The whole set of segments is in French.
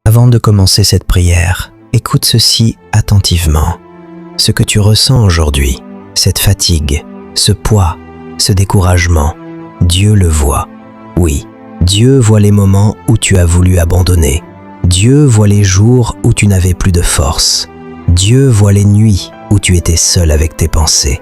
Avant de commencer cette prière, écoute ceci attentivement. Ce que tu ressens aujourd'hui, cette fatigue, ce poids, ce découragement, Dieu le voit. Oui, Dieu voit les moments où tu as voulu abandonner. Dieu voit les jours où tu n'avais plus de force. Dieu voit les nuits où tu étais seul avec tes pensées.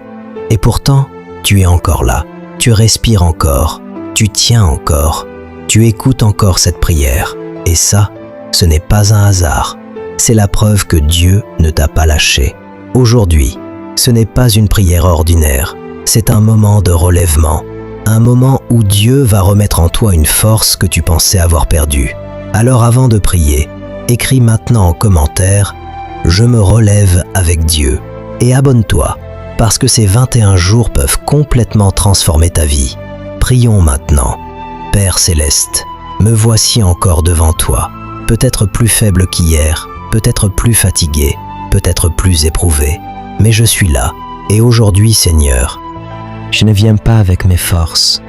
Et pourtant, tu es encore là. Tu respires encore. Tu tiens encore. Tu écoutes encore cette prière. Et ça, ce n'est pas un hasard. C'est la preuve que Dieu ne t'a pas lâché. Aujourd'hui, ce n'est pas une prière ordinaire. C'est un moment de relèvement. Un moment où Dieu va remettre en toi une force que tu pensais avoir perdue. Alors avant de prier, écris maintenant en commentaire « Je me relève avec Dieu » et abonne-toi parce que ces 21 jours peuvent complètement transformer ta vie. Prions maintenant. Père Céleste, me voici encore devant toi, peut-être plus faible qu'hier, peut-être plus fatigué, peut-être plus éprouvé, mais je suis là. Et aujourd'hui, Seigneur, je ne viens pas avec mes forces,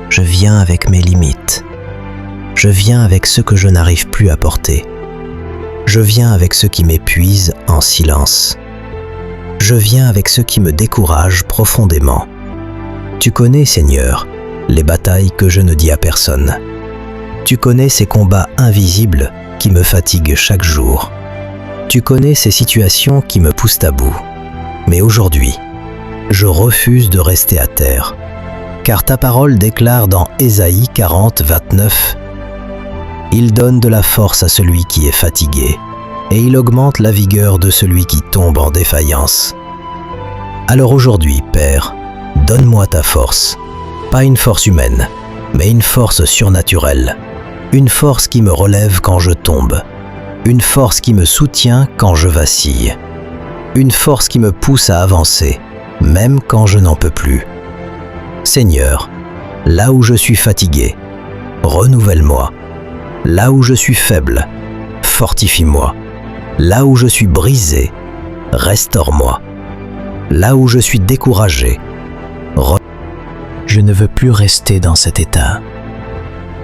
je viens avec mes limites. Je viens avec ce que je n'arrive plus à porter. Je viens avec ce qui m'épuise en silence. Je viens avec ce qui me décourage profondément. Tu connais, Seigneur, les batailles que je ne dis à personne. Tu connais ces combats invisibles qui me fatiguent chaque jour. Tu connais ces situations qui me poussent à bout. Mais aujourd'hui, je refuse de rester à terre. Car ta parole déclare dans Ésaïe 40, 29 « Il donne de la force à celui qui est fatigué, et il augmente la vigueur de celui qui tombe en défaillance. » Alors aujourd'hui, Père, donne-moi ta force. Pas une force humaine, mais une force surnaturelle. Une force qui me relève quand je tombe. Une force qui me soutient quand je vacille. Une force qui me pousse à avancer, même quand je n'en peux plus. Seigneur, là où je suis fatigué, renouvelle-moi. Là où je suis faible, fortifie-moi. Là où je suis brisé, restaure-moi. Là où je suis découragé, je ne veux plus rester dans cet état.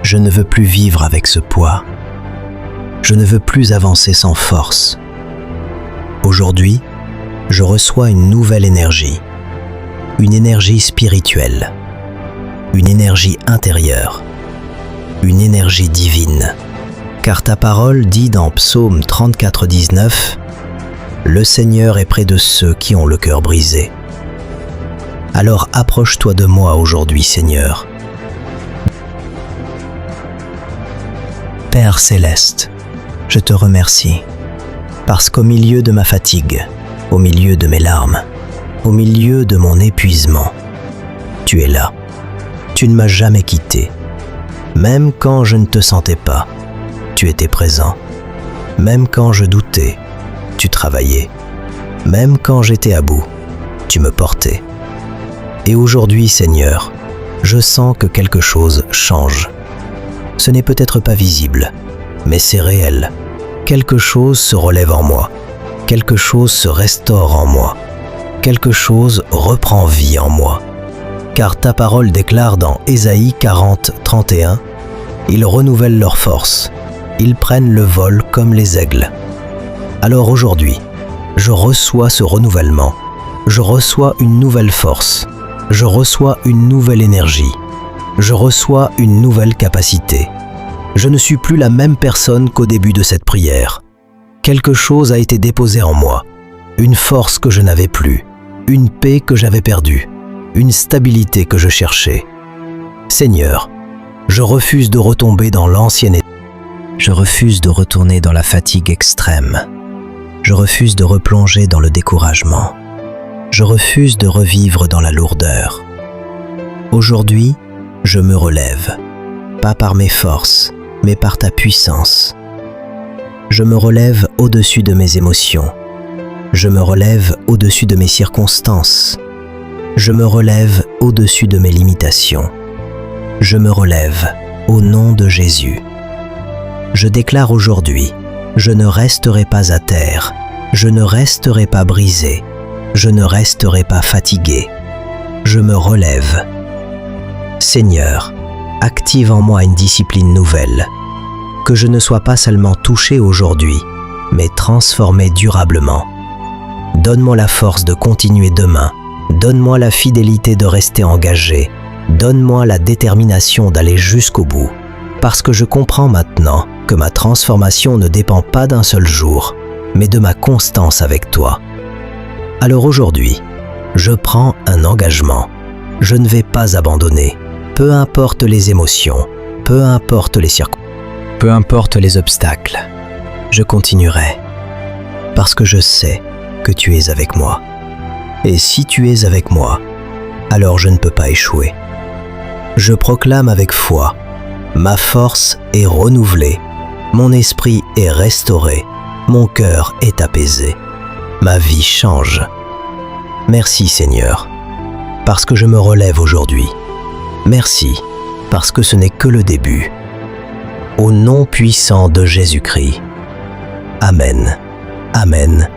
Je ne veux plus vivre avec ce poids. Je ne veux plus avancer sans force. Aujourd'hui, je reçois une nouvelle énergie. Une énergie spirituelle. Une énergie intérieure. Une énergie divine. Car ta parole dit dans Psaume 34, 19 « Le Seigneur est près de ceux qui ont le cœur brisé. » Alors approche-toi de moi aujourd'hui, Seigneur. Père Céleste, je te remercie, parce qu'au milieu de ma fatigue, au milieu de mes larmes, au milieu de mon épuisement, tu es là. Tu ne m'as jamais quitté. Même quand je ne te sentais pas, tu étais présent. Même quand je doutais, tu travaillais. Même quand j'étais à bout, tu me portais. Et aujourd'hui, Seigneur, je sens que quelque chose change. Ce n'est peut-être pas visible, mais c'est réel. Quelque chose se relève en moi. Quelque chose se restaure en moi. Quelque chose reprend vie en moi. Car ta parole déclare dans Ésaïe 40, 31 « Ils renouvellent leur force, ils prennent le vol comme les aigles. » Alors aujourd'hui, je reçois ce renouvellement, je reçois une nouvelle force, je reçois une nouvelle énergie, je reçois une nouvelle capacité. Je ne suis plus la même personne qu'au début de cette prière. Quelque chose a été déposé en moi, une force que je n'avais plus, une paix que j'avais perdue, une stabilité que je cherchais. Seigneur, je refuse de retomber dans l'ancien état. Je refuse de retourner dans la fatigue extrême. Je refuse de replonger dans le découragement. Je refuse de revivre dans la lourdeur. Aujourd'hui, je me relève, pas par mes forces, mais par ta puissance. Je me relève au-dessus de mes émotions. Je me relève au-dessus de mes circonstances. Je me relève au-dessus de mes limitations. Je me relève au nom de Jésus. Je déclare aujourd'hui, je ne resterai pas à terre, je ne resterai pas brisé, je ne resterai pas fatigué. Je me relève. Seigneur, active en moi une discipline nouvelle, que je ne sois pas seulement touché aujourd'hui, mais transformé durablement. Donne-moi la force de continuer demain. Donne-moi la fidélité de rester engagé. Donne-moi la détermination d'aller jusqu'au bout. Parce que je comprends maintenant que ma transformation ne dépend pas d'un seul jour, mais de ma constance avec toi. Alors aujourd'hui, je prends un engagement. Je ne vais pas abandonner. Peu importe les émotions, peu importe les circonstances, peu importe les obstacles, je continuerai. Parce que je sais que tu es avec moi. Et si tu es avec moi, alors je ne peux pas échouer. Je proclame avec foi, ma force est renouvelée, mon esprit est restauré, mon cœur est apaisé, ma vie change. Merci Seigneur, parce que je me relève aujourd'hui. Merci, parce que ce n'est que le début. Au nom puissant de Jésus-Christ. Amen. Amen.